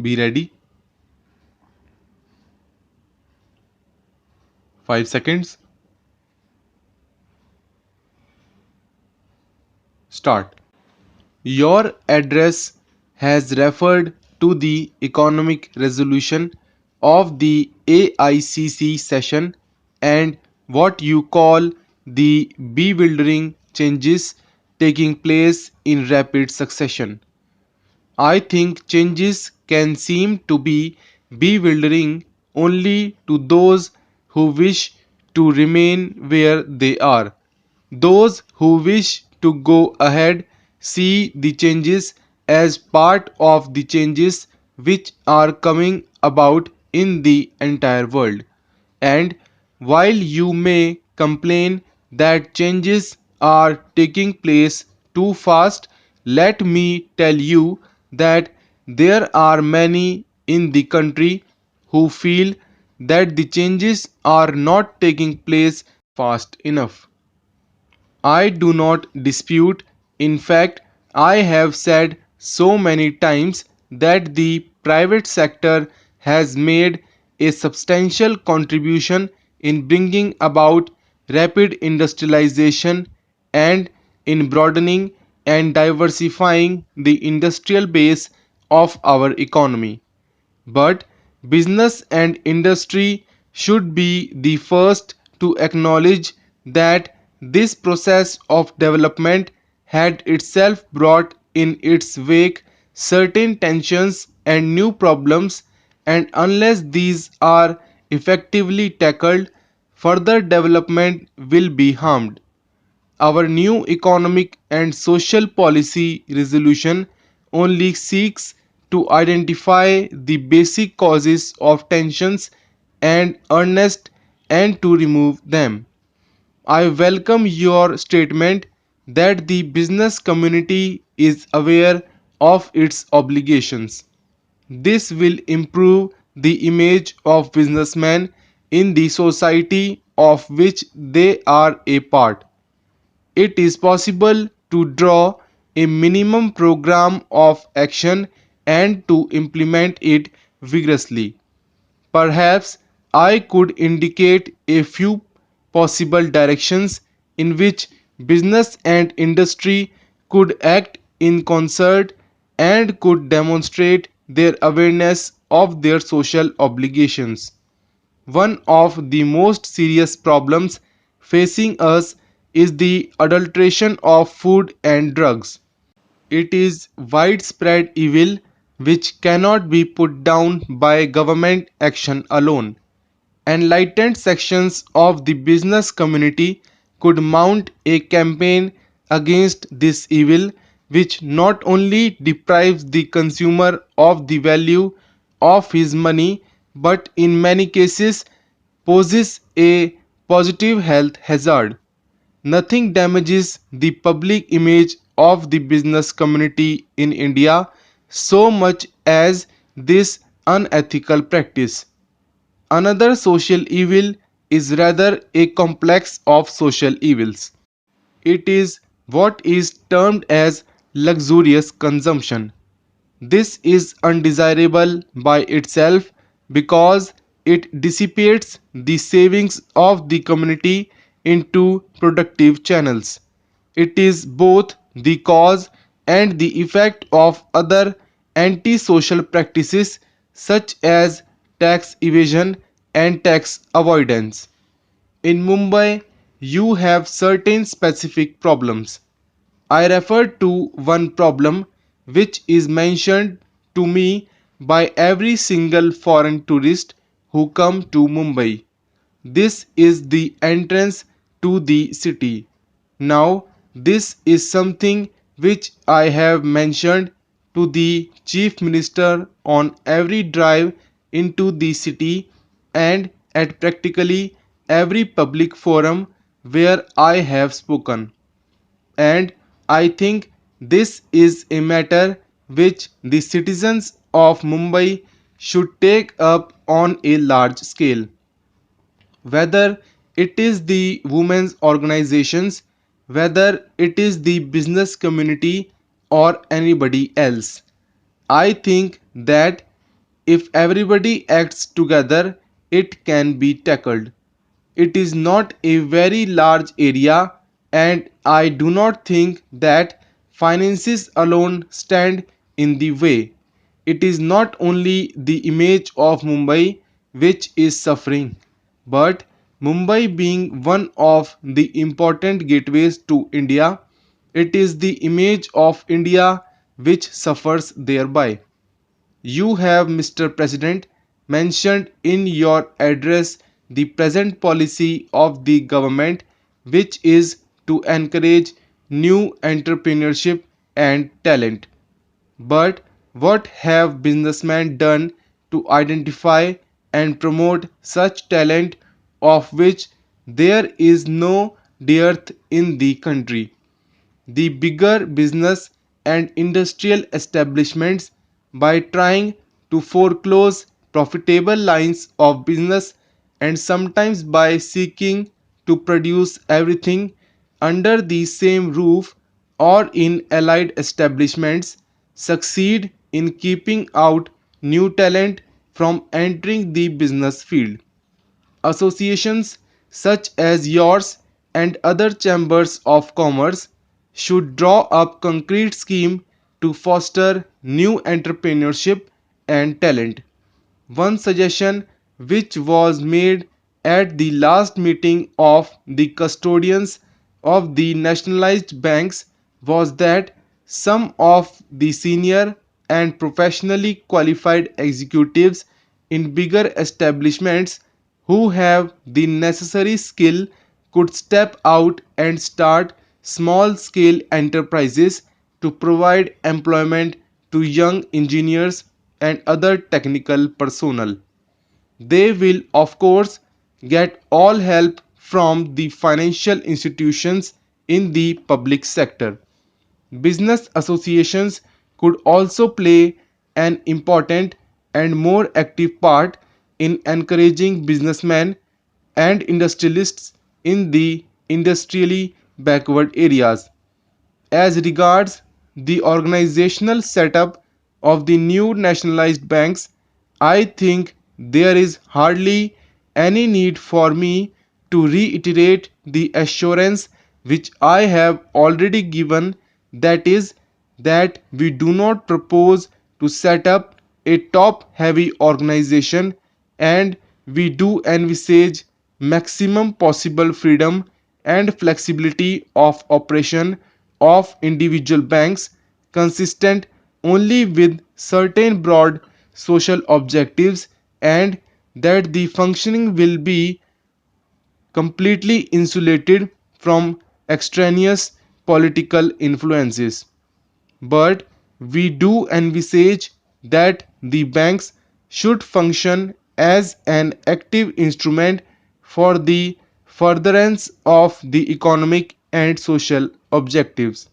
Be ready. 5 seconds. Start. Your address has referred to the economic resolution of the AICC session and what you call the bewildering changes taking place in rapid succession. I think changes can seem to be bewildering only to those who wish to remain where they are. Those who wish to go ahead see the changes as part of the changes which are coming about in the entire world. And while you may complain that changes are taking place too fast, let me tell you that there are many in the country who feel that the changes are not taking place fast enough. I do not dispute. In fact, I have said so many times that the private sector has made a substantial contribution in bringing about rapid industrialization and in broadening and diversifying the industrial base of our economy. But business and industry should be the first to acknowledge that this process of development had itself brought in its wake certain tensions and new problems, and unless these are effectively tackled, further development will be harmed. Our new economic and social policy resolution only seeks to identify the basic causes of tensions and earnest and to remove them. I welcome your statement that the business community is aware of its obligations. This will improve the image of businessmen in the society of which they are a part. It is possible to draw a minimum program of action and to implement it vigorously. Perhaps I could indicate a few possible directions in which business and industry could act in concert and could demonstrate their awareness of their social obligations. One of the most serious problems facing us is the adulteration of food and drugs. It is widespread evil which cannot be put down by government action alone. Enlightened sections of the business community could mount a campaign against this evil, which not only deprives the consumer of the value of his money but in many cases poses a positive health hazard. Nothing damages the public image of the business community in India so much as this unethical practice. Another social evil is rather a complex of social evils. It is what is termed as luxurious consumption. This is undesirable by itself because it dissipates the savings of the community into productive channels. It is both the cause and the effect of other antisocial practices such as tax evasion and tax avoidance. In Mumbai, you have certain specific problems. I refer to one problem which is mentioned to me by every single foreign tourist who come to Mumbai. This is the entrance to the city. Now, this is something which I have mentioned to the Chief Minister on every drive into the city and at practically every public forum where I have spoken. And I think this is a matter which the citizens of Mumbai should take up on a large scale. Whether it is the women's organizations, whether it is the business community or anybody else. I think that If everybody acts together, it can be tackled. It is not a very large area, and I do not think that finances alone stand in the way. It is not only the image of Mumbai which is suffering, but Mumbai being one of the important gateways to India, it is the image of India which suffers thereby. You have, Mr. President, mentioned in your address the present policy of the government, which is to encourage new entrepreneurship and talent. But what have businessmen done to identify and promote such talent of which there is no dearth in the country? The bigger business and industrial establishments, by trying to foreclose profitable lines of business and sometimes by seeking to produce everything under the same roof or in allied establishments, succeed in keeping out new talent from entering the business field. Associations such as yours and other chambers of commerce should draw up concrete schemes to foster new entrepreneurship and talent. One suggestion which was made at the last meeting of the custodians of the nationalized banks was that some of the senior and professionally qualified executives in bigger establishments who have the necessary skill could step out and start small scale enterprises to provide employment to young engineers and other technical personnel. They will, of course, get all help from the financial institutions in the public sector. Business associations could also play an important and more active part in encouraging businessmen and industrialists in the industrially backward areas. As regards the organizational setup of the new nationalized banks, I think there is hardly any need for me to reiterate the assurance which I have already given, that is, that we do not propose to set up a top heavy organization, and we do envisage maximum possible freedom and flexibility of operation of individual banks, consistent only with certain broad social objectives, and that the functioning will be completely insulated from extraneous political influences. But we do envisage that the banks should function as an active instrument for the furtherance of the economic and social objectives.